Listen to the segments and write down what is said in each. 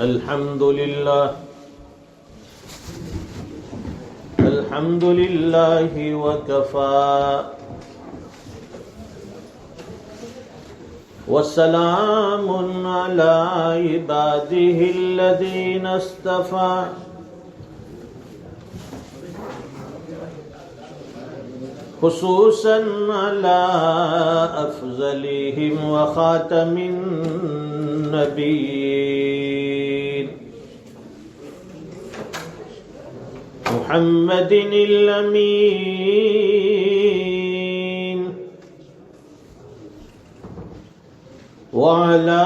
الحمد لله وكفى وسلام على عباده الذين اصطفى خصوصا على أفضلهم وخاتم النبيين محمد الأمين وعلى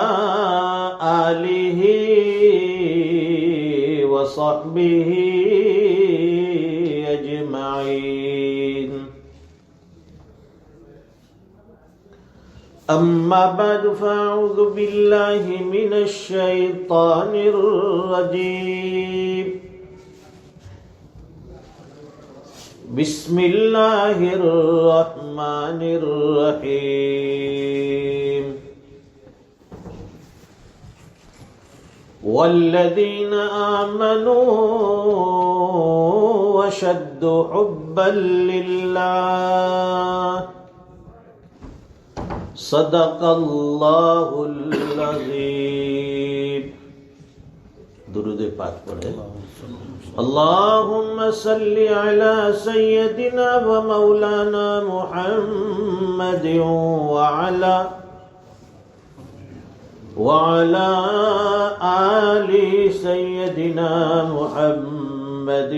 آله وصحبه أجمعين. أما بعد فأعوذ بالله من الشيطان الرجيم. بسم الله الرحمن الرحيم. والذين آمنوا وشد حبا لله صدق اللہ العظیم. درود پاک پڑھے. اللہم صلی علی سیدنا و مولانا محمد وعلى آل سیدنا محمد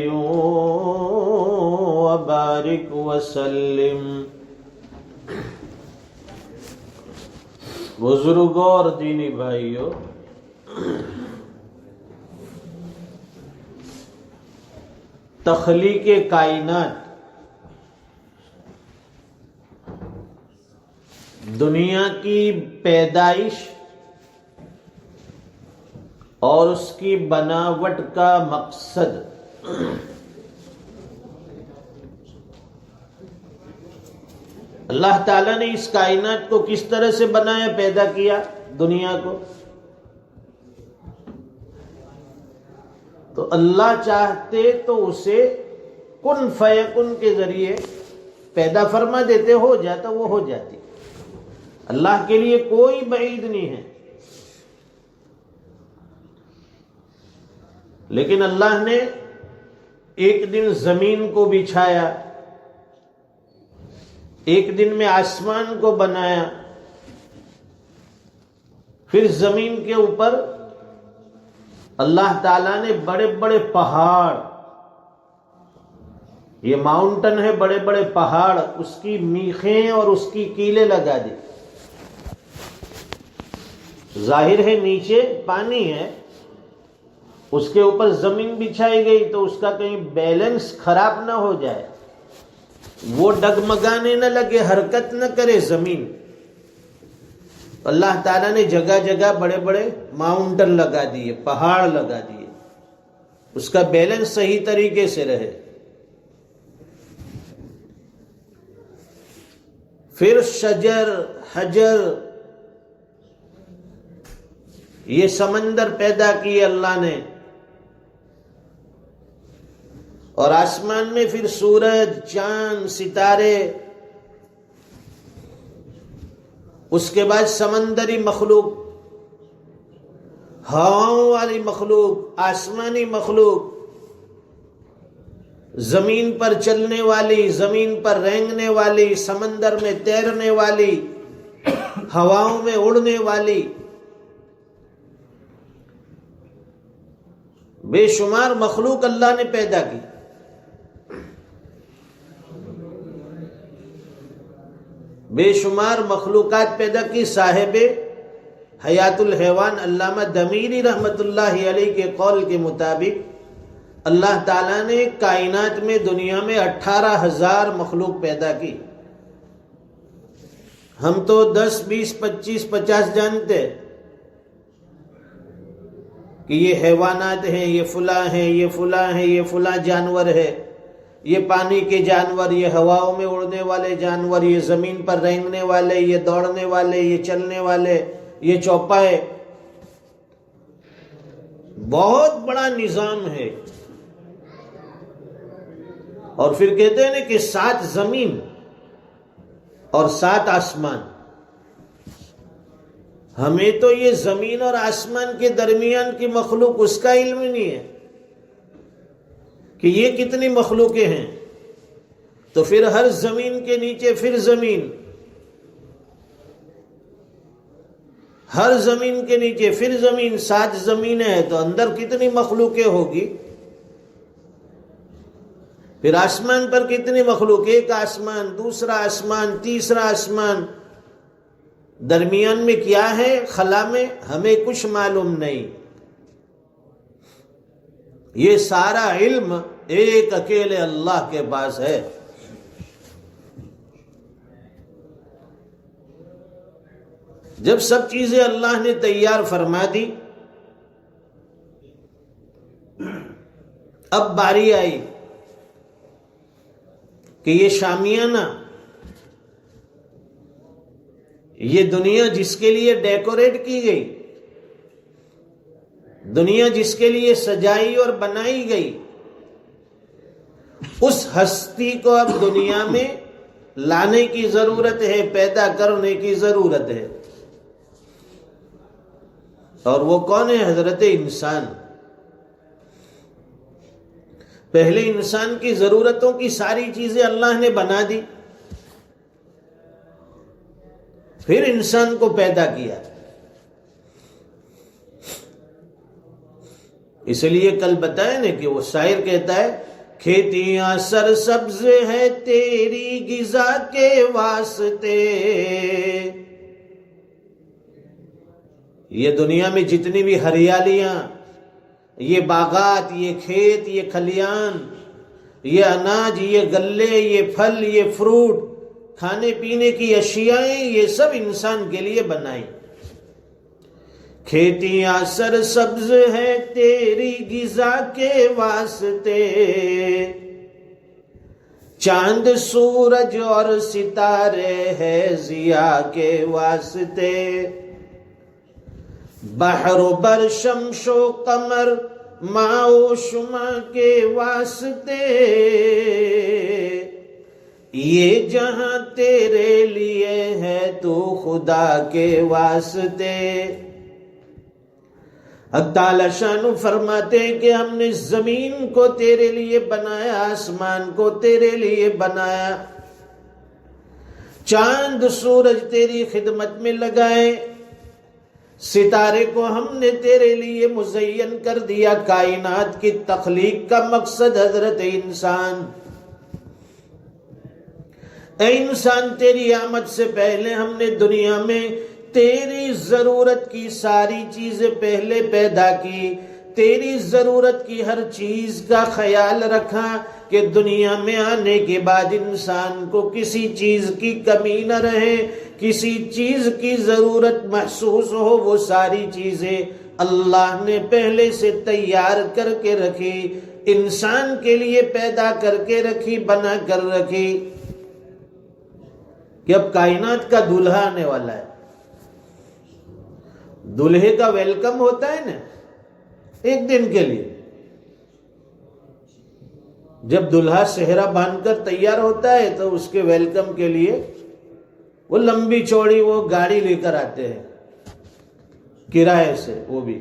وبارک وسلم. بزرگوں اور دینی بھائیوں، تخلیق کائنات دنیا کی پیدائش اور اس کی بناوٹ کا مقصد اللہ تعالیٰ نے اس کائنات کو کس طرح سے بنایا، پیدا کیا دنیا کو. تو اللہ چاہتے تو اسے کن فیکن کے ذریعے پیدا فرما دیتے، ہو جاتا وہ ہو جاتی. اللہ کے لیے کوئی بعید نہیں ہے. لیکن اللہ نے ایک دن زمین کو بچھایا، ایک دن میں آسمان کو بنایا، پھر زمین کے اوپر اللہ تعالیٰ نے بڑے بڑے پہاڑ، یہ ماؤنٹن ہے، بڑے بڑے پہاڑ، اس کی میخیں اور اس کی کیلیں لگا دی. ظاہر ہے نیچے پانی ہے، اس کے اوپر زمین بچھائی گئی تو اس کا کہیں بیلنس خراب نہ ہو جائے، وہ ڈگمگانے نہ لگے، حرکت نہ کرے زمین. اللہ تعالیٰ نے جگہ جگہ بڑے بڑے ماؤنٹن لگا دیے، پہاڑ لگا دیے، اس کا بیلنس صحیح طریقے سے رہے. پھر شجر، حجر، یہ سمندر پیدا کیے اللہ نے، اور آسمان میں پھر سورج، چاند، ستارے، اس کے بعد سمندری مخلوق، ہواؤں والی مخلوق، آسمانی مخلوق، زمین پر چلنے والی، زمین پر رینگنے والی، سمندر میں تیرنے والی، ہواؤں میں اڑنے والی، بے شمار مخلوق اللہ نے پیدا کی. بے شمار مخلوقات پیدا کی. صاحب حیات الحیوان علامہ دمیری رحمت اللہ علیہ کے قول کے مطابق اللہ تعالیٰ نے کائنات میں، دنیا میں 18,000 مخلوق پیدا کی. ہم تو 10، 20، 25، 50 جانتے کہ یہ حیوانات ہیں، یہ فلاں ہیں، یہ فلاں ہیں، یہ فلاں جانور ہے، یہ پانی کے جانور، یہ ہواؤں میں اڑنے والے جانور، یہ زمین پر رینگنے والے، یہ دوڑنے والے، یہ چلنے والے، یہ چوپائے. بہت بڑا نظام ہے. اور پھر کہتے ہیں نا کہ 7 زمین اور 7 آسمان. ہمیں تو یہ زمین اور آسمان کے درمیان کی مخلوق اس کا علم نہیں ہے کہ یہ کتنی مخلوقیں ہیں. تو پھر ہر زمین کے نیچے پھر زمین، ہر زمین کے نیچے پھر زمین، 7 زمینیں ہیں تو اندر کتنی مخلوقیں ہوگی. پھر آسمان پر کتنی مخلوق، ایک آسمان، دوسرا آسمان، تیسرا آسمان، درمیان میں کیا ہے خلا میں ہمیں کچھ معلوم نہیں. یہ سارا علم ایک اکیلے اللہ کے پاس ہے. جب سب چیزیں اللہ نے تیار فرما دی، اب باری آئی کہ یہ شامیانہ، یہ دنیا جس کے لیے ڈیکوریٹ کی گئی، دنیا جس کے لیے سجائی اور بنائی گئی، اس ہستی کو اب دنیا میں لانے کی ضرورت ہے، پیدا کرنے کی ضرورت ہے. اور وہ کون ہے؟ حضرت انسان. پہلے انسان کی ضرورتوں کی ساری چیزیں اللہ نے بنا دی، پھر انسان کو پیدا کیا. اس لیے کل بتایا نا کہ وہ شاعر کہتا ہے کھیتیاں سرسبز ہے تیری غذا کے واسطے. یہ دنیا میں جتنی بھی ہریالیاں، یہ باغات، یہ کھیت، یہ کھلیان، یہ اناج، یہ گلے، یہ پھل، یہ فروٹ، کھانے پینے کی اشیائیں، یہ سب انسان کے لیے بنائی. کھیتیاں سرسبز ہے تیری غذا کے واسطے، چاند سورج اور ستارے ہے ضیاء کے واسطے، بحر و بر شمس و قمر ماء و شمع کے واسطے، یہ جہاں تیرے لیے ہے تو خدا کے واسطے. اللہ تعالیٰ شان فرماتے ہیں کہ ہم نے زمین کو تیرے لیے بنایا، آسمان کو تیرے لیے بنایا، چاند سورج تیری خدمت میں لگائے، ستارے کو ہم نے تیرے لیے مزین کر دیا. کائنات کی تخلیق کا مقصد حضرت انسان. اے انسان، تیری آمد سے پہلے ہم نے دنیا میں تیری ضرورت کی ساری چیزیں پہلے پیدا کی. تیری ضرورت کی ہر چیز کا خیال رکھا کہ دنیا میں آنے کے بعد انسان کو کسی چیز کی کمی نہ رہے، کسی چیز کی ضرورت محسوس ہو. وہ ساری چیزیں اللہ نے پہلے سے تیار کر کے رکھی، انسان کے لیے پیدا کر کے رکھی، بنا کر رکھی کہ اب کائنات کا دولہا آنے والا ہے. دولہے کا ویلکم ہوتا ہے نا ایک دن کے لیے. جب دولہا صحرا باندھ کر تیار ہوتا ہے تو اس کے ویلکم کے لیے وہ لمبی چوڑی وہ گاڑی لے کر آتے ہیں کرائے سے، وہ بھی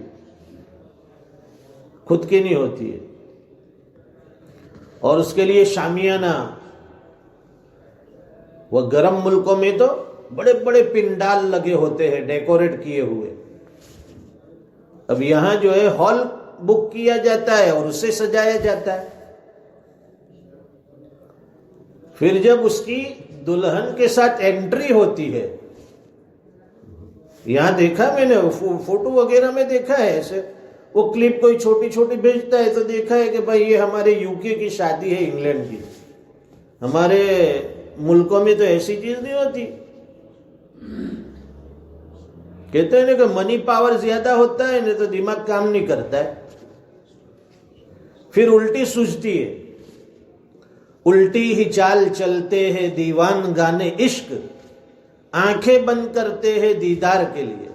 خود کی نہیں ہوتی ہے. اور اس کے لیے شامیانہ، وہ گرم ملکوں میں تو بڑے بڑے پنڈال لگے ہوتے ہیں ڈیکوریٹ کیے ہوئے. اب یہاں جو ہے ہال بک کیا جاتا ہے اور اسے سجایا جاتا ہے. پھر جب اس کی دلہن کے ساتھ انٹری ہوتی ہے، یہاں دیکھا میں نے فوٹو وغیرہ میں دیکھا ہے ایسے، وہ کلپ کوئی چھوٹی چھوٹی بھیجتا ہے تو دیکھا ہے کہ بھائی یہ ہمارے UK کی شادی ہے، انگلینڈ کی. ہمارے ملکوں میں تو ایسی چیز نہیں ہوتی. کہتے ہیں کہ منی پاور زیادہ ہوتا ہے نہیں تو دماغ کام نہیں کرتا ہے. پھر الٹی سوجتی ہے، الٹی ہی چال چلتے ہیں دیوان گانے عشق، آنکھیں بند کرتے ہیں دیدار کے لیے.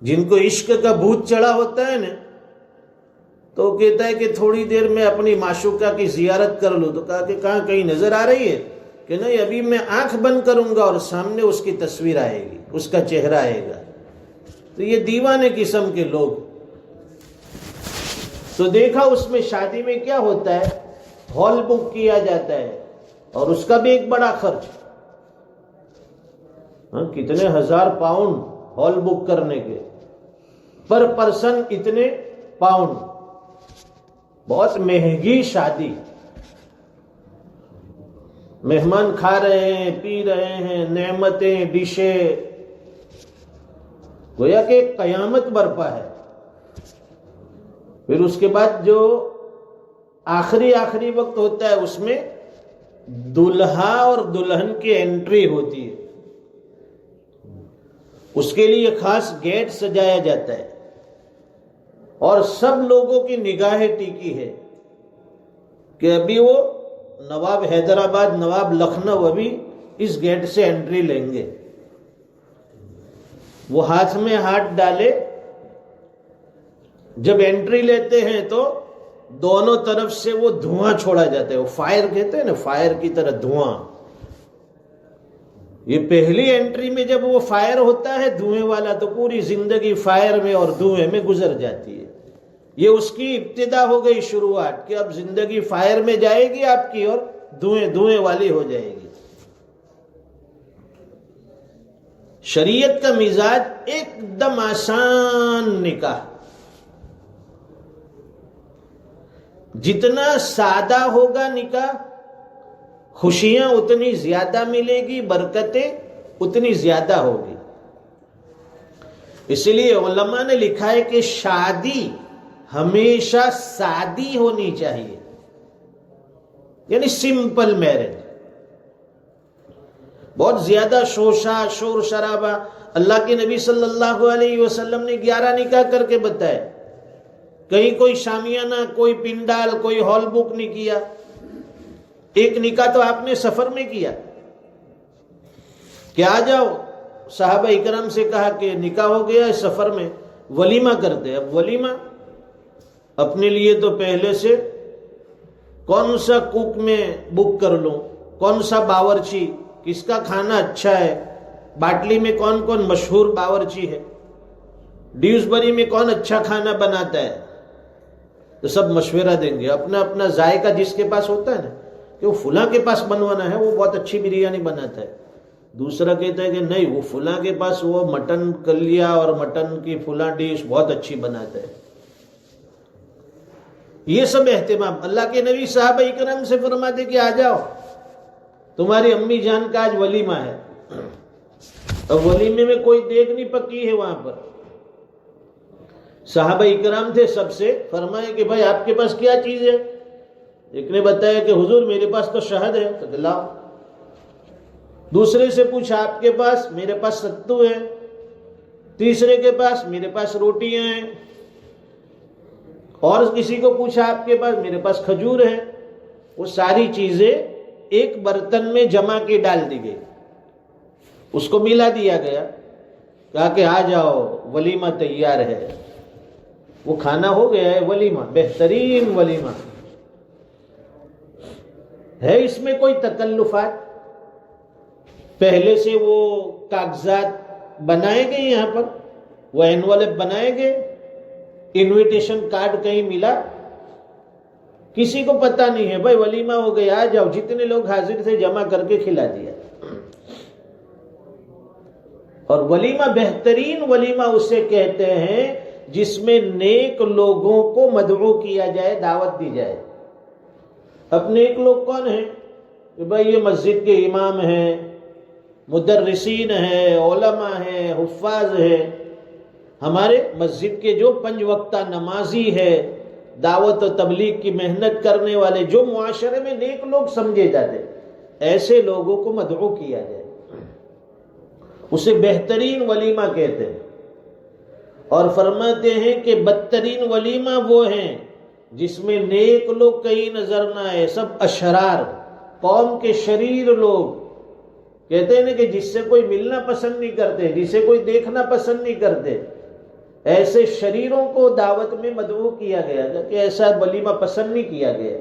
جن کو عشق کا بھوت چڑھا ہوتا ہے نا، تو وہ کہتا ہے کہ تھوڑی دیر میں اپنی معشوقہ کی زیارت کر لوں، تو کہا کہ کہاں کہیں نظر آ رہی ہے؟ کہ نہیں، ابھی میں آنکھ بند کروں گا اور سامنے اس کی تصویر آئے گی، اس کا چہرہ آئے گا۔ تو یہ دیوانے قسم کے لوگ، تو دیکھا اس میں شادی میں کیا ہوتا ہے، ہال بک کیا جاتا ہے اور اس کا بھی ایک بڑا خرچ، کتنے ہزار پاؤنڈ ہال بک کرنے کے، پر پرسن اتنے پاؤنڈ، بہت مہنگی شادی۔ مہمان کھا رہے ہیں، پی رہے ہیں، نعمتیں، ڈشیں، گویا کہ قیامت برپا ہے۔ پھر اس کے بعد جو آخری وقت ہوتا ہے، اس میں دلہا اور دلہن کی انٹری ہوتی ہے، اس کے لیے خاص گیٹ سجایا جاتا ہے اور سب لوگوں کی نگاہیں ٹیکی ہے کہ ابھی وہ نواب حیدرآباد، نواب لکھنؤ ابھی اس گیٹ سے انٹری لیں گے۔ وہ ہاتھ میں ہاتھ ڈالے، جب انٹری لیتے ہیں تو دونوں طرف سے وہ دھواں چھوڑا جاتا ہے، وہ فائر کہتے ہیں نا، فائر کی طرح دھواں۔ یہ پہلی انٹری میں جب وہ فائر ہوتا ہے دھوئیں والا، تو پوری زندگی فائر میں اور دھوئیں میں گزر جاتی ہے۔ یہ اس کی ابتدا ہو گئی، شروعات، کہ اب زندگی فائر میں جائے گی آپ کی اور دھوئیں والی ہو جائے گی۔ شریعت کا مزاج ایک دم آسان نکاح، جتنا سادہ ہوگا نکاح، خوشیاں اتنی زیادہ ملے گی، برکتیں اتنی زیادہ ہوگی۔ اس لیے علماء نے لکھا ہے کہ شادی ہمیشہ سادی ہونی چاہیے، یعنی سمپل میرج۔ بہت زیادہ شور شرابہ، اللہ کے نبی صلی اللہ علیہ وسلم نے 11 نکاح کر کے بتائے، کہیں کوئی شامیانہ، کوئی پنڈال، کوئی ہال بک نہیں کیا۔ ایک نکاح تو آپ نے سفر میں کیا کہ آ جاؤ، صحابہ اکرام سے کہا کہ نکاح ہو گیا ہے سفر میں، ولیمہ کرتے۔ اب ولیمہ اپنے لیے تو پہلے سے کون سا کوک میں بک کر لوں، کون سا باورچی، کس کا کھانا اچھا ہے، باٹلی میں کون کون مشہور باورچی ہے، ڈیوزبری میں کون اچھا کھانا بناتا ہے، تو سب مشورہ دیں گے، اپنا اپنا ذائقہ جس کے پاس ہوتا ہے نا، کہ وہ فلاں کے پاس بنوانا ہے، وہ بہت اچھی بریانی بناتا ہے۔ دوسرا کہتا ہے کہ نہیں، وہ فلاں کے پاس وہ مٹن کلیا اور مٹن کی فلاں ڈش بہت اچھی بناتا ہے۔ یہ سب اہتمام اللہ کے نبی صحابہ اکرام سے فرماتے کہ آ جاؤ، تمہاری امی جان کا آج ولیمہ ہے۔ اب ولیمے میں کوئی دیگ نہیں پکی ہے وہاں پر۔ صحابہ اکرام تھے، سب سے فرمائے کہ بھائی آپ کے پاس کیا چیز ہے؟ ایک نے بتایا کہ حضور میرے پاس تو شہد ہے، تو لاؤ۔ دوسرے سے پوچھا آپ کے پاس؟ میرے پاس ستو ہے۔ تیسرے کے پاس؟ میرے پاس روٹیاں ہیں۔ اور کسی کو پوچھا آپ کے پاس؟ میرے پاس کھجور ہے۔ وہ ساری چیزیں ایک برتن میں جمع کے ڈال دی گئی، اس کو ملا دیا گیا، کہا کہ آ جاؤ ولیمہ تیار ہے۔ وہ کھانا ہو گیا ہے ولیمہ، بہترین ولیمہ ہے۔ اس میں کوئی تکلفات، پہلے سے وہ کاغذات بنائے گئے، یہاں پر وہ انویلپ بنائے گئے، انویٹیشن کارڈ کہیں ملا، کسی کو پتہ نہیں ہے، بھائی ولیمہ ہو گیا، آ جاؤ، جتنے لوگ حاضر تھے جمع کر کے کھلا دیا۔ اور ولیمہ، بہترین ولیمہ اسے کہتے ہیں جس میں نیک لوگوں کو مدعو کیا جائے، دعوت دی جائے۔ اب نیک لوگ کون ہیں؟ کہ بھائی یہ مسجد کے امام ہیں، مدرسین ہیں، علماء ہیں، حفاظ ہیں، ہمارے مسجد کے جو 5 وقتہ نمازی ہے، دعوت و تبلیغ کی محنت کرنے والے، جو معاشرے میں نیک لوگ سمجھے جاتے، ایسے لوگوں کو مدعو کیا جائے، اسے بہترین ولیمہ کہتے ہیں۔ اور فرماتے ہیں کہ بدترین ولیمہ وہ ہیں جس میں نیک لوگ کہیں نظر نہ آئے، سب اشرار، قوم کے شریر لوگ، کہتے ہیں کہ جس سے کوئی ملنا پسند نہیں کرتے، جسے کوئی دیکھنا پسند نہیں کرتے، ایسے شریروں کو دعوت میں مدعو کیا گیا کہ ایسا ولیمہ پسند نہیں کیا گیا۔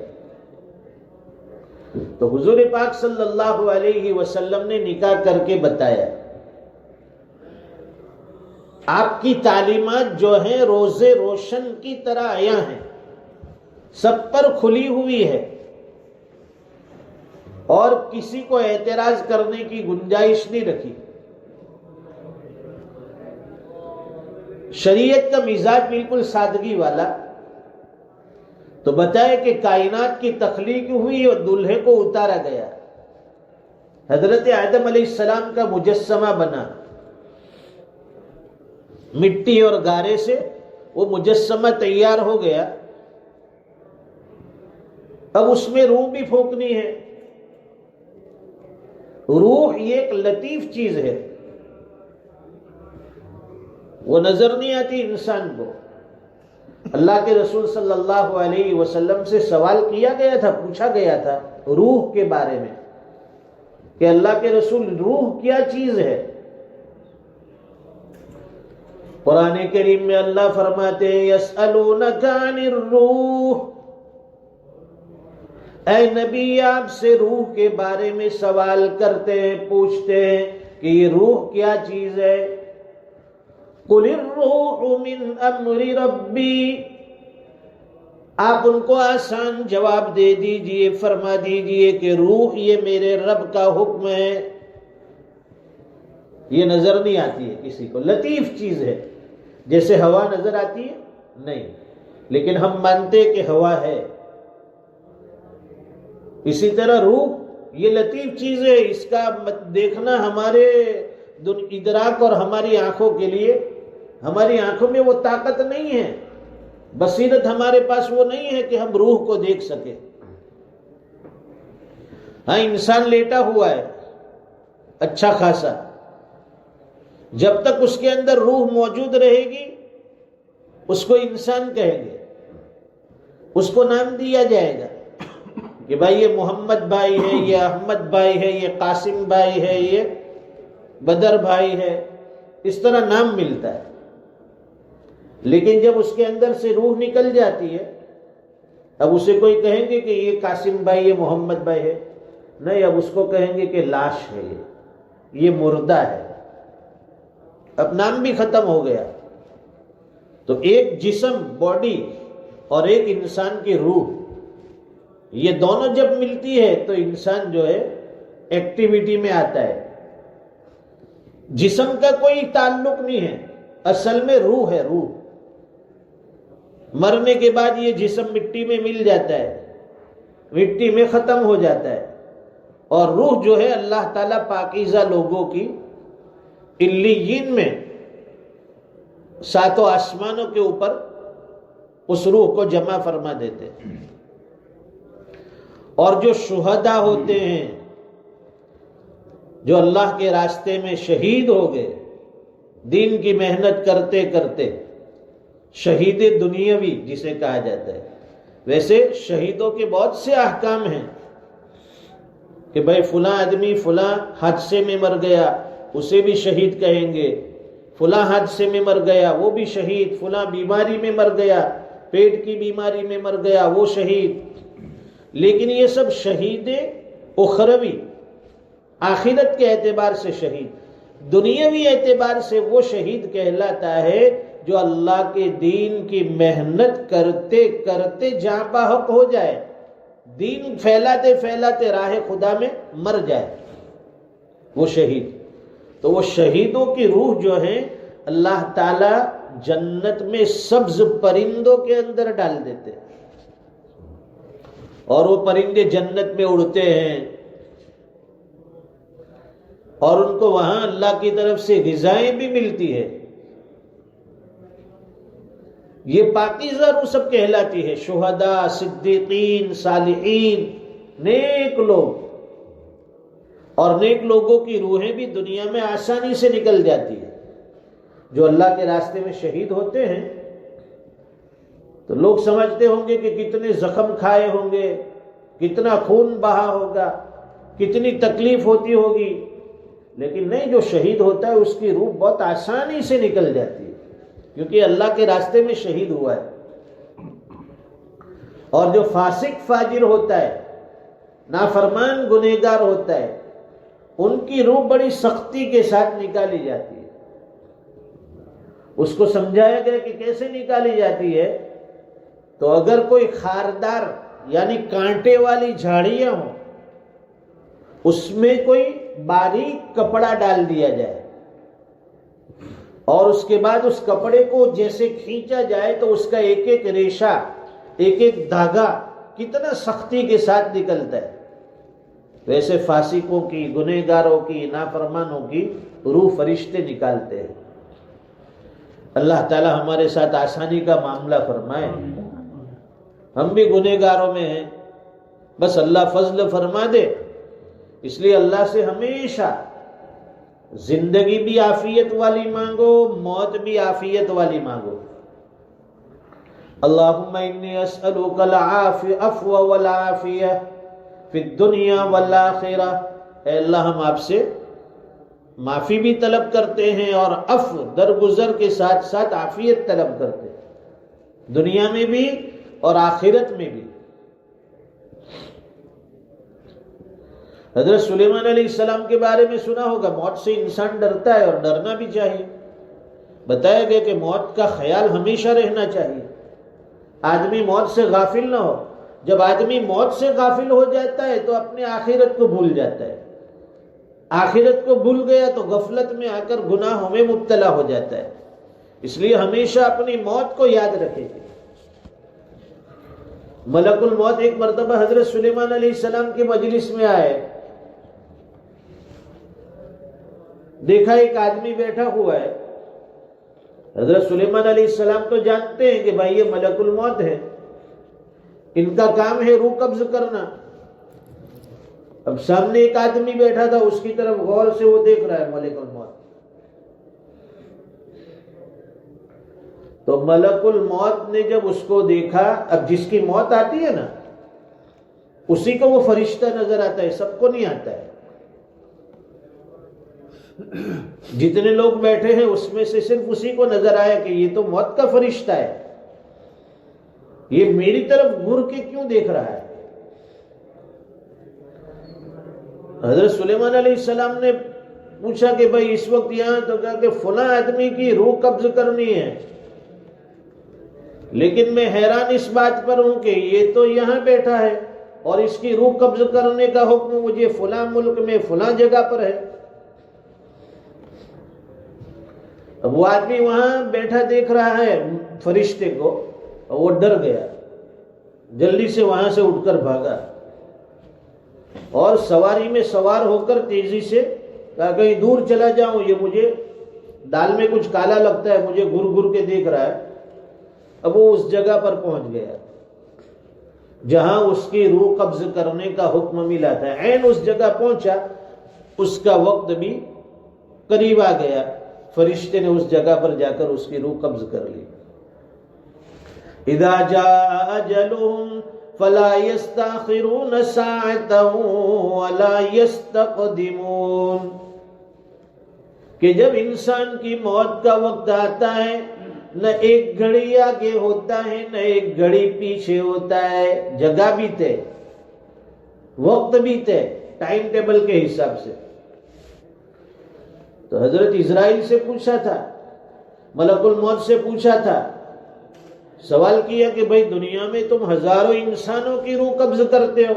تو حضور پاک صلی اللہ علیہ وسلم نے نکاح کر کے بتایا۔ آپ کی تعلیمات جو ہیں روزے روشن کی طرح عیاں ہیں، سب پر کھلی ہوئی ہے، اور کسی کو اعتراض کرنے کی گنجائش نہیں رکھی۔ شریعت کا مزاج بالکل سادگی والا۔ تو بتائے کہ کائنات کی تخلیق ہوئی اور دلہے کو اتارا گیا، حضرت آدم علیہ السلام کا مجسمہ بنا، مٹی اور گارے سے وہ مجسمہ تیار ہو گیا۔ اب اس میں روح بھی پھونکنی ہے۔ روح یہ ایک لطیف چیز ہے، وہ نظر نہیں آتی انسان کو۔ اللہ کے رسول صلی اللہ علیہ وسلم سے سوال کیا گیا تھا، پوچھا گیا تھا روح کے بارے میں کہ اللہ کے رسول روح کیا چیز ہے؟ قرآن کریم میں اللہ فرماتے ہیں یسألونک عن الروح، اے نبی آپ سے روح کے بارے میں سوال کرتے ہیں، پوچھتے ہیں کہ یہ روح کیا چیز ہے؟ قل الروح من امر ربی، آپ ان کو آسان جواب دے دیجئے، فرما دیجئے کہ روح یہ میرے رب کا حکم ہے۔ یہ نظر نہیں آتی ہے کسی کو، لطیف چیز ہے، جیسے ہوا نظر آتی ہے نہیں، لیکن ہم مانتے کہ ہوا ہے۔ اسی طرح روح یہ لطیف چیز ہے، اس کا دیکھنا ہمارے ادراک اور ہماری آنکھوں کے لیے، ہماری آنکھوں میں وہ طاقت نہیں ہے، بصیرت ہمارے پاس وہ نہیں ہے کہ ہم روح کو دیکھ سکیں۔ ہاں انسان لیٹا ہوا ہے اچھا خاصا، جب تک اس کے اندر روح موجود رہے گی اس کو انسان کہیں گے، اس کو نام دیا جائے گا کہ بھائی یہ محمد بھائی ہے، یہ احمد بھائی ہے، یہ قاسم بھائی ہے، یہ بدر بھائی ہے، اس طرح نام ملتا ہے۔ لیکن جب اس کے اندر سے روح نکل جاتی ہے، اب اسے کوئی کہیں گے کہ یہ قاسم بھائی، یہ محمد بھائی ہے؟ نہیں، اب اس کو کہیں گے کہ لاش ہے، یہ مردہ ہے، اب نام بھی ختم ہو گیا۔ تو ایک جسم باڈی اور ایک انسان کی روح، یہ دونوں جب ملتی ہے تو انسان جو ہے ایکٹیویٹی میں آتا ہے۔ جسم کا کوئی تعلق نہیں ہے، اصل میں روح ہے۔ روح مرنے کے بعد یہ جسم مٹی میں مل جاتا ہے، مٹی میں ختم ہو جاتا ہے، اور روح جو ہے اللہ تعالیٰ پاکیزہ لوگوں کی علیین میں ساتوں آسمانوں کے اوپر اس روح کو جمع فرما دیتے ہیں۔ اور جو شہداء ہوتے ہیں، جو اللہ کے راستے میں شہید ہو گئے دین کی محنت کرتے کرتے، شہید دنیاوی جسے کہا جاتا ہے، ویسے شہیدوں کے بہت سے احکام ہیں کہ بھائی فلاں آدمی فلاں حادثے میں مر گیا، اسے بھی شہید کہیں گے، فلاں حادثے میں مر گیا وہ بھی شہید، فلاں بیماری میں مر گیا، پیٹ کی بیماری میں مر گیا وہ شہید۔ لیکن یہ سب شہید اخروی، آخرت کے اعتبار سے شہید، دنیاوی اعتبار سے وہ شہید کہلاتا ہے جو اللہ کے دین کی محنت کرتے کرتے جاں بحق ہو جائے، دین پھیلاتے پھیلاتے راہ خدا میں مر جائے، وہ شہید۔ تو وہ شہیدوں کی روح جو ہے اللہ تعالی جنت میں سبز پرندوں کے اندر ڈال دیتے ہیں، اور وہ پرندے جنت میں اڑتے ہیں، اور ان کو وہاں اللہ کی طرف سے غذائیں بھی ملتی ہے۔ یہ پاکیزہ روح سب کہلاتی ہے، شہداء، صدیقین، صالحین، نیک لوگ۔ اور نیک لوگوں کی روحیں بھی دنیا میں آسانی سے نکل جاتی ہے۔ جو اللہ کے راستے میں شہید ہوتے ہیں تو لوگ سمجھتے ہوں گے کہ کتنے زخم کھائے ہوں گے، کتنا خون بہا ہوگا، کتنی تکلیف ہوتی ہوگی، لیکن نہیں، جو شہید ہوتا ہے اس کی روح بہت آسانی سے نکل جاتی ہے۔ کیونکہ اللہ کے راستے میں شہید ہوا ہے۔ اور جو فاسق فاجر ہوتا ہے، نافرمان گنہگار ہوتا ہے، ان کی روح بڑی سختی کے ساتھ نکالی جاتی ہے۔ اس کو سمجھایا گیا کہ کیسے نکالی جاتی ہے، تو اگر کوئی خاردار یعنی کانٹے والی جھاڑیاں ہوں، اس میں کوئی باریک کپڑا ڈال دیا جائے اور اس کے بعد اس کپڑے کو جیسے کھینچا جائے تو اس کا ایک ایک ریشہ، ایک ایک دھاگا کتنا سختی کے ساتھ نکلتا ہے، ویسے فاسقوں کی، گنہگاروں کی، نافرمانوں کی روح فرشتے نکالتے ہیں۔ اللہ تعالی ہمارے ساتھ آسانی کا معاملہ فرمائے۔ ہم بھی گنہگاروں میں ہیں، بس اللہ فضل فرما دے۔ اس لیے اللہ سے ہمیشہ زندگی بھی عافیت والی مانگو، موت بھی عافیت والی مانگو۔ اللہم انی اسألک العفو والعافیہ فی الدنیا والآخرہ۔ اے اللہ، ہم آپ سے معافی بھی طلب کرتے ہیں اور عفو درگزر کے ساتھ ساتھ عافیت طلب کرتے ہیں، دنیا میں بھی اور آخرت میں بھی۔ حضرت سلیمان علیہ السلام کے بارے میں سنا ہوگا، موت سے انسان ڈرتا ہے اور ڈرنا بھی چاہیے۔ بتایا گیا کہ موت کا خیال ہمیشہ رہنا چاہیے، آدمی موت سے غافل نہ ہو۔ جب آدمی موت سے غافل ہو جاتا ہے تو اپنے آخرت کو بھول جاتا ہے، آخرت کو بھول گیا تو غفلت میں آ کر گناہوں میں مبتلا ہو جاتا ہے۔ اس لیے ہمیشہ اپنی موت کو یاد رکھے گی۔ ملک الموت ایک مرتبہ حضرت سلیمان علیہ السلام کی مجلس میں آئے، دیکھا ایک آدمی بیٹھا ہوا ہے۔ حضرت سلیمان علیہ السلام تو جانتے ہیں کہ بھائی یہ ملک الموت ہے، ان کا کام ہے روح قبض کرنا۔ اب سامنے ایک آدمی بیٹھا تھا، اس کی طرف غور سے وہ دیکھ رہا ہے ملک الموت۔ تو ملک الموت نے جب اس کو دیکھا، اب جس کی موت آتی ہے نا اسی کو وہ فرشتہ نظر آتا ہے، سب کو نہیں آتا ہے۔ جتنے لوگ بیٹھے ہیں اس میں سے صرف اسی کو نظر آیا کہ یہ تو موت کا فرشتہ ہے، یہ میری طرف گھر کے کیوں دیکھ رہا ہے۔ حضرت سلیمان علیہ السلام نے پوچھا کہ بھائی اس وقت یہاں، تو کہا کہ فلاں آدمی کی روح قبض کرنی ہے، لیکن میں حیران اس بات پر ہوں کہ یہ تو یہاں بیٹھا ہے اور اس کی روح قبض کرنے کا حکم مجھے فلاں ملک میں فلاں جگہ پر ہے۔ اب وہ آدمی وہاں بیٹھا دیکھ رہا ہے فرشتے کو، اور وہ ڈر گیا، جلدی سے وہاں سے اٹھ کر بھاگا اور سواری میں سوار ہو کر تیزی سے کہا کہیں دور چلا جاؤں، یہ مجھے دال میں کچھ کالا لگتا ہے، مجھے گھر گھر کے دیکھ رہا ہے۔ اب وہ اس جگہ پر پہنچ گیا جہاں اس کی روح قبض کرنے کا حکم ملا تھا۔ عین اس جگہ پہنچا، اس کا وقت بھی قریب آ گیا، فرشتے نے اس جگہ پر جا کر اس کی روح قبض کر لی۔ اذا جاء اجلهم فلا يستأخرون ساعة ولا يستقدمون، کہ جب انسان کی موت کا وقت آتا ہے نہ ایک گھڑی آگے ہوتا ہے نہ ایک گھڑی پیچھے ہوتا ہے، جگہ بھی طے، وقت بھی طے، ٹائم ٹیبل کے حساب سے۔ تو حضرت اسرائیل سے پوچھا تھا، ملک الموت سے پوچھا تھا، سوال کیا کہ بھائی دنیا میں تم ہزاروں انسانوں کی روح قبض کرتے ہو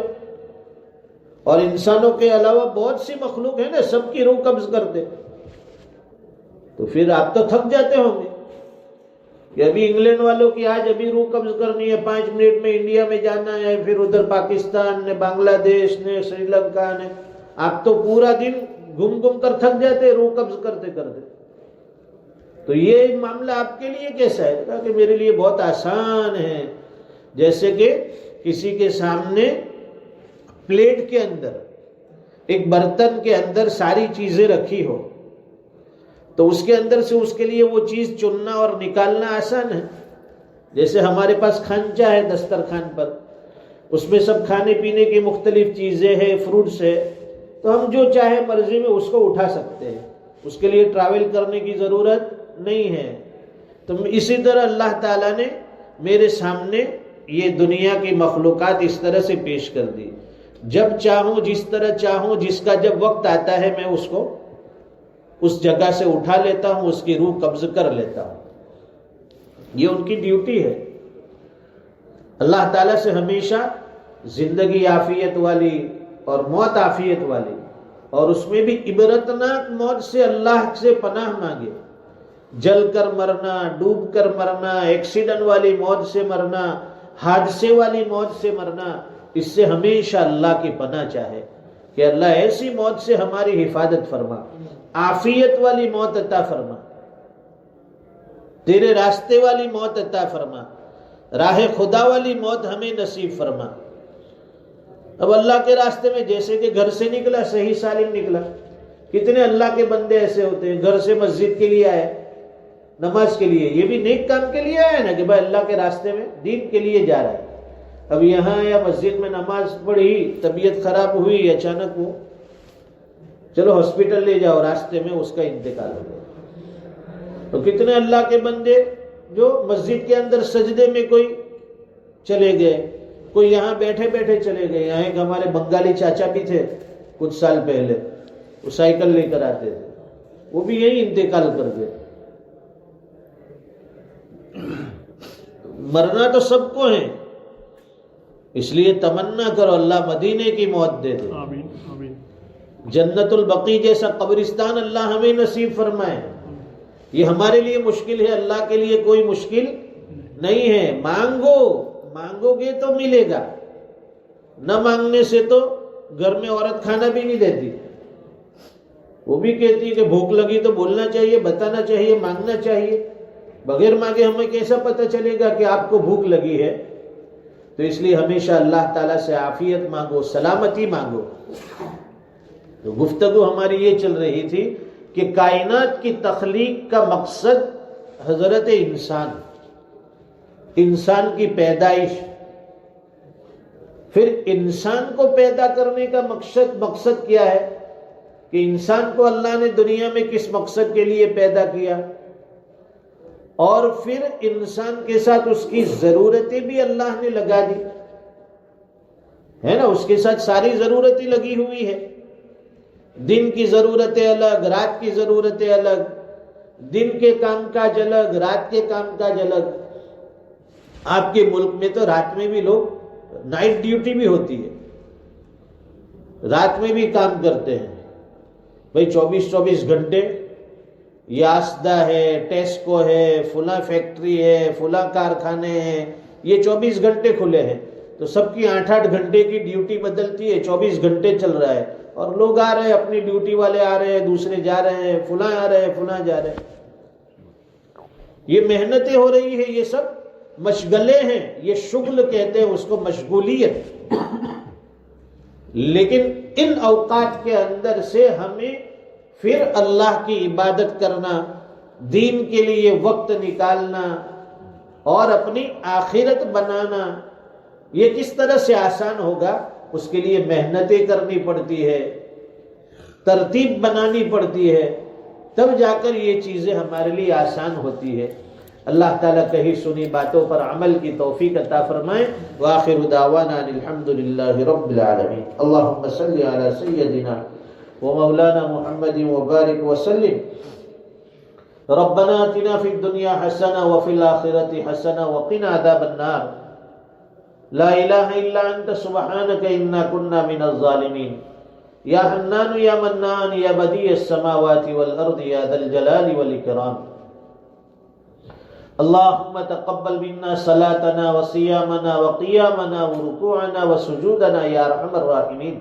اور انسانوں کے علاوہ بہت سی مخلوق ہے نا، سب کی روح قبض کرتے، تو پھر آپ تو تھک جاتے ہوں گے کہ ابھی انگلینڈ والوں کی آج ابھی روح قبض کرنی ہے، 5 منٹ میں انڈیا میں جانا ہے، پھر ادھر پاکستان نے، بنگلہ دیش نے، سری لنکا نے، آپ تو پورا دن گھوم گھوم کر تھک جاتے روح قبض کرتے کرتے۔ تو یہ معاملہ آپ کے لیے کیسا ہے؟ کہا کہ میرے لیے بہت آسان ہے، جیسے کہ کسی کے سامنے پلیٹ کے اندر، ایک برتن کے اندر ساری چیزیں رکھی ہو تو اس کے اندر سے اس کے لیے وہ چیز چننا اور نکالنا آسان ہے۔ جیسے ہمارے پاس کھانچا ہے دسترخوان پر، اس میں سب کھانے پینے کی مختلف چیزیں ہیں، فروٹس ہے، تو ہم جو چاہے مرضی میں اس کو اٹھا سکتے ہیں، اس کے لیے ٹریول کرنے کی ضرورت نہیں ہے۔ تو اسی طرح اللہ تعالیٰ نے میرے سامنے یہ دنیا کی مخلوقات اس طرح سے پیش کر دی، جب چاہوں جس طرح چاہوں، جس کا جب وقت آتا ہے میں اس کو اس جگہ سے اٹھا لیتا ہوں، اس کی روح قبض کر لیتا ہوں۔ یہ ان کی ڈیوٹی ہے۔ اللہ تعالیٰ سے ہمیشہ زندگی عافیت والی اور موت عافیت والی، اور اس میں بھی عبرتناک موت سے اللہ سے پناہ مانگے۔ جل کر مرنا، ڈوب کر مرنا، ایکسیڈنٹ والی موت سے مرنا، حادثے والی موت سے مرنا، اس سے ہمیشہ اللہ کی پناہ چاہے کہ اللہ ایسی موت سے ہماری حفاظت فرما، عافیت والی موت عطا فرما، تیرے راستے والی موت عطا فرما، راہ خدا والی موت ہمیں نصیب فرما۔ اب اللہ کے راستے میں جیسے کہ گھر سے نکلا صحیح سالم نکلا، کتنے اللہ کے بندے ایسے ہوتے ہیں گھر سے مسجد کے لیے آئے، نماز کے لیے، یہ بھی نیک کام کے لیے آیا نا کہ بھائی اللہ کے راستے میں دین کے لیے جا رہا ہے۔ اب یہاں یا مسجد میں نماز پڑھی، طبیعت خراب ہوئی، اچانک وہ چلو ہاسپٹل لے جاؤ، راستے میں اس کا انتقال ہو گیا۔ تو کتنے اللہ کے بندے جو مسجد کے اندر سجدے میں کوئی چلے گئے، کوئی یہاں بیٹھے بیٹھے چلے گئے۔ یہاں ایک ہمارے بنگالی چاچا بھی تھے کچھ سال پہلے، وہ سائیکل لے کر آتے تھے، وہ بھی یہی انتقال کر گئے۔ مرنا تو سب کو ہے، اس لیے تمنا کرو اللہ مدینے کی موت دے دے، جنت البقیع جیسا قبرستان اللہ ہمیں نصیب فرمائے۔ یہ ہمارے لیے مشکل ہے، اللہ کے لیے کوئی مشکل نہیں ہے۔ مانگو گے تو ملے گا، نہ مانگنے سے تو گھر میں عورت کھانا بھی نہیں دیتی، وہ بھی کہتی ہے کہ بھوک لگی تو بولنا چاہیے، بتانا چاہیے، مانگنا چاہیے۔ بغیر مانگے ہمیں کیسا پتہ چلے گا کہ آپ کو بھوک لگی ہے؟ تو اس لیے ہمیشہ اللہ تعالیٰ سے عافیت مانگو، سلامتی مانگو۔ تو گفتگو ہماری یہ چل رہی تھی کہ کائنات کی تخلیق کا مقصد حضرت انسان کی پیدائش، پھر انسان کو پیدا کرنے کا مقصد کیا ہے کہ انسان کو اللہ نے دنیا میں کس مقصد کے لیے پیدا کیا، اور پھر انسان کے ساتھ اس کی ضرورتیں بھی اللہ نے لگا دی ہے نا، اس کے ساتھ ساری ضرورتیں لگی ہوئی ہے۔ دن کی ضرورتیں الگ، رات کی ضرورتیں الگ، دن کے کام کاج الگ، رات کے کام کاج الگ۔ آپ کے ملک میں تو رات میں بھی لوگ نائٹ ڈیوٹی بھی ہوتی ہے، رات میں بھی کام کرتے ہیں بھائی 24 گھنٹے۔ یاسدہ ہے، ٹیسکو ہے، فلاں فیکٹری ہے، فلاں کارخانے ہیں، یہ 24 گھنٹے کھلے ہیں، تو سب کی 8 گھنٹے کی ڈیوٹی بدلتی ہے، 24 گھنٹے چل رہا ہے، اور لوگ آ رہے ہیں، اپنی ڈیوٹی والے آ رہے ہیں، دوسرے جا رہے ہیں، فلاں آ رہے ہیں، فلاں جا رہے ہیں۔ یہ محنتیں ہو رہی ہیں، یہ سب مشغلے ہیں، یہ شغل کہتے ہیں اس کو، مشغولیت۔ لیکن ان اوقات کے اندر سے ہمیں پھر اللہ کی عبادت کرنا، دین کے لیے وقت نکالنا اور اپنی آخرت بنانا، یہ کس طرح سے آسان ہوگا؟ اس کے لیے محنتیں کرنی پڑتی ہے، ترتیب بنانی پڑتی ہے، تب جا کر یہ چیزیں ہمارے لیے آسان ہوتی ہے۔ اللہ تعالیٰ کہی سنی باتوں پر عمل کی توفیق عطا فرمائے۔ وآخر دعوانا الحمدللہ رب العالمین۔ اللہم صلی علی سیدنا ومولانا محمد وبارک وسلم۔ ربنا آتنا فی الدنیا حسنہ وفی الآخرۃ حسنہ وقنا عذاب النار۔ لا الہ الا انت سبحانک انا کنا من الظالمین۔ یا حنان یا منان یا بدیع السماوات والارض یا ذا الجلال والاکرام۔ اللہم تقبل منا صلاتنا وصیامنا وقیامنا ورکوعنا وسجودنا یا ارحم الراحمین۔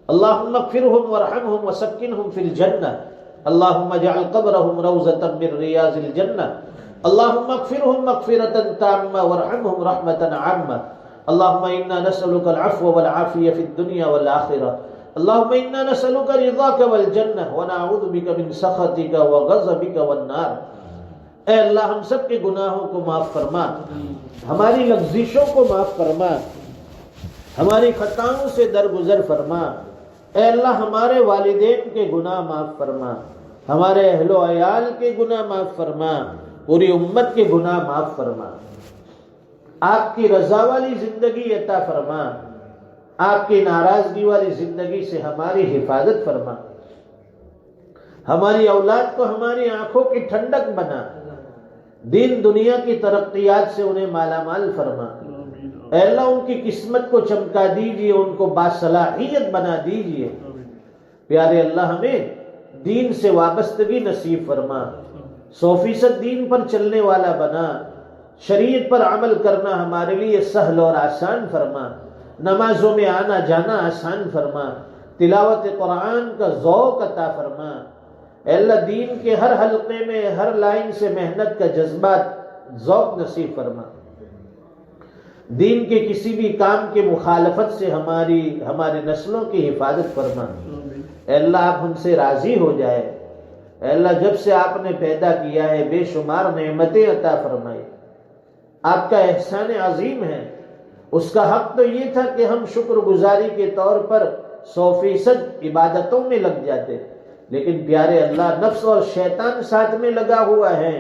اللہم اغفرہم وارحمہم وسکنہم فی الجنہ۔ اللہم اجعل قبرہم روضۃ من ریاض الجنہ۔ اللہم اغفرہم مغفرۃ تامہ وارحمہم رحمۃ عامہ۔ اللہم انا نسألک العفو والعافیہ فی الدنیا والآخرہ۔ اللہم انا نسألک رضاک والجنہ ونعوذ بک من سخطک وغضبک والنار۔ اے اللہ ہم سب کے گناہوں کو معاف فرما، ہماری لغزشوں کو معاف فرما، ہماری خطاؤں سے درگزر فرما۔ اے اللہ ہمارے والدین کے گناہ معاف فرما، ہمارے اہل و عیال کے گناہ معاف فرما، پوری امت کے گناہ معاف فرما، آپ کی رضا والی زندگی عطا فرما، آپ کی ناراضگی والی زندگی سے ہماری حفاظت فرما، ہماری اولاد کو ہماری آنکھوں کی ٹھنڈک بنا، دین دنیا کی ترقیات سے انہیں مالا مال فرما۔ اے اللہ ان کی قسمت کو چمکا دیجئے، ان کو باصلاحیت بنا دیجئے۔ پیارے اللہ ہمیں دین سے وابستگی نصیب فرما، 100% دین پر چلنے والا بنا، شریعت پر عمل کرنا ہمارے لیے سہل اور آسان فرما، نمازوں میں آنا جانا آسان فرما، تلاوت قرآن کا ذوق عطا فرما۔ اے اللہ دین کے ہر حلقے میں ہر لائن سے محنت کا جذبات ذوق نصیب فرما، دین کے کسی بھی کام کے مخالفت سے ہماری نسلوں کی حفاظت فرما۔ اے اللہ آپ ہم سے راضی ہو جائے۔ اے اللہ جب سے آپ نے پیدا کیا ہے بے شمار نعمتیں عطا فرمائی، آپ کا احسان عظیم ہے۔ اس کا حق تو یہ تھا کہ ہم شکر گزاری کے طور پر 100% عبادتوں میں لگ جاتے، لیکن پیارے اللہ نفس اور شیطان ساتھ میں لگا ہوا ہے،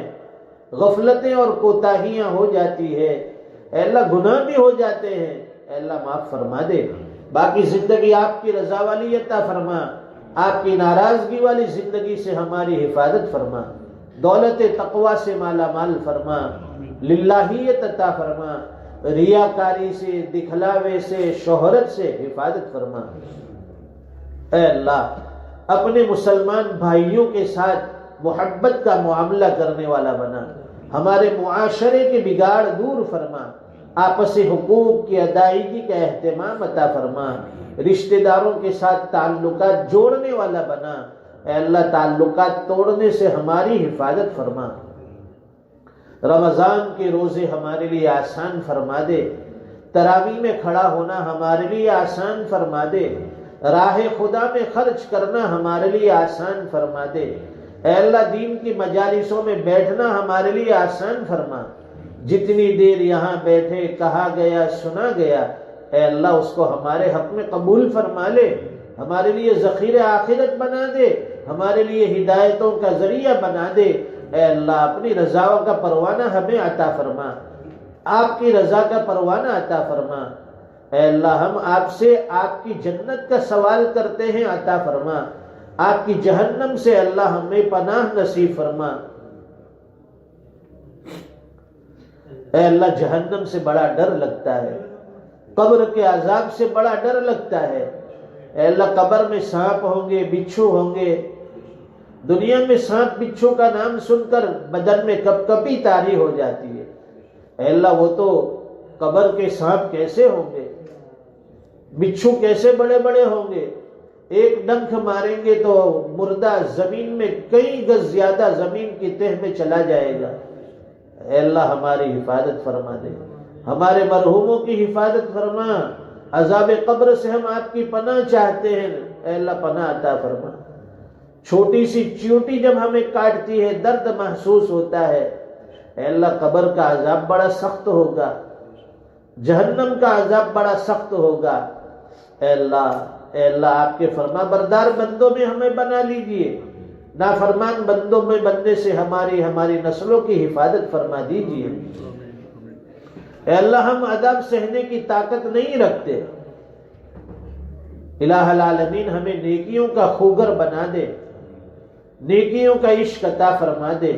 غفلتیں اور کوتاہیاں ہو جاتی ہے، اے اللہ گناہ بھی ہو جاتے ہیں۔ اے اللہ معاف فرما دے، باقی زندگی آپ کی رضا والی عطا فرما، آپ کی ناراضگی والی زندگی سے ہماری حفاظت فرما، دولت تقوی سے مالا مال فرما، للہیت عطا فرما، ریاکاری سے دکھلاوے سے شہرت سے حفاظت فرما۔ اے اللہ اپنے مسلمان بھائیوں کے ساتھ محبت کا معاملہ کرنے والا بنا، ہمارے معاشرے کے بگاڑ دور فرما، آپس حقوق کی ادائیگی کا اہتمام عطا فرما، رشتہ داروں کے ساتھ تعلقات جوڑنے والا بنا۔ اے اللہ تعلقات توڑنے سے ہماری حفاظت فرما، رمضان کے روزے ہمارے لیے آسان فرما دے، تراویح میں کھڑا ہونا ہمارے لیے آسان فرما دے، راہ خدا میں خرچ کرنا ہمارے لیے آسان فرما دے۔ اے اللہ دین کی مجالسوں میں بیٹھنا ہمارے لیے آسان فرما، جتنی دیر یہاں بیٹھے کہا گیا سنا گیا، اے اللہ اس کو ہمارے حق میں قبول فرما لے، ہمارے لیے ذخیرہ آخرت بنا دے، ہمارے لیے ہدایتوں کا ذریعہ بنا دے۔ اے اللہ اپنی رضا کا پروانہ ہمیں عطا فرما، آپ کی رضا کا پروانہ عطا فرما۔ اے اللہ ہم آپ سے آپ کی جنت کا سوال کرتے ہیں، عطا فرما، آپ کی جہنم سے اللہ ہمیں پناہ نصیب فرما۔ اے اللہ جہنم سے بڑا ڈر لگتا ہے، قبر کے عذاب سے بڑا ڈر لگتا ہے۔ اے اللہ قبر میں سانپ ہوں گے، بچھو ہوں گے، دنیا میں سانپ بچھو کا نام سن کر بدن میں کپ کپی طاری ہو جاتی ہے۔ اے اللہ وہ تو قبر کے سانپ کیسے ہوں گے، بچھو کیسے بڑے بڑے ہوں گے، ایک ڈنک ماریں گے تو مردہ زمین میں کئی گز زیادہ زمین کی تہ میں چلا جائے گا۔ اے اللہ ہماری حفاظت فرما دے، ہمارے مرحوموں کی حفاظت فرما، عذاب قبر سے ہم آپ کی پناہ چاہتے ہیں۔ اے اللہ پناہ عطا فرما۔ چھوٹی سی چیونٹی جب ہمیں کاٹتی ہے درد محسوس ہوتا ہے، اے اللہ قبر کا عذاب بڑا سخت ہوگا، جہنم کا عذاب بڑا سخت ہوگا۔ اے اللہ آپ کے فرما بردار بندوں میں ہمیں بنا لیجئے، نافرمان بندوں میں بننے سے ہماری نسلوں کی حفاظت فرما دیجئے۔ اے اللہ ہم عذاب سہنے کی طاقت نہیں رکھتے، الہ العالمین ہمیں نیکیوں کا خوگر بنا دے، نیکیوں کا عشق عطا فرما دے۔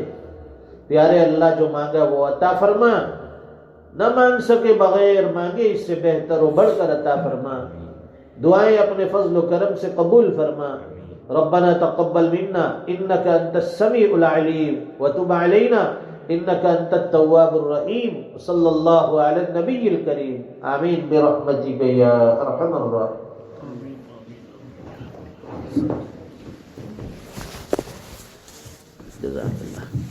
پیارے اللہ جو مانگا وہ عطا فرما، نہ مانگ سکے بغیر مانگے اس سے بہتر و بڑھ کر عطا فرما۔ دعائیں اپنے فضل و کرم سے قبول فرما۔ ربنا تقبل منا انك انت السميع العليم وتب علينا انك انت التواب الرحيم صلى الله على النبي الكريم آمين برحمتك يا ارحم الراحمين۔ جزاك الله۔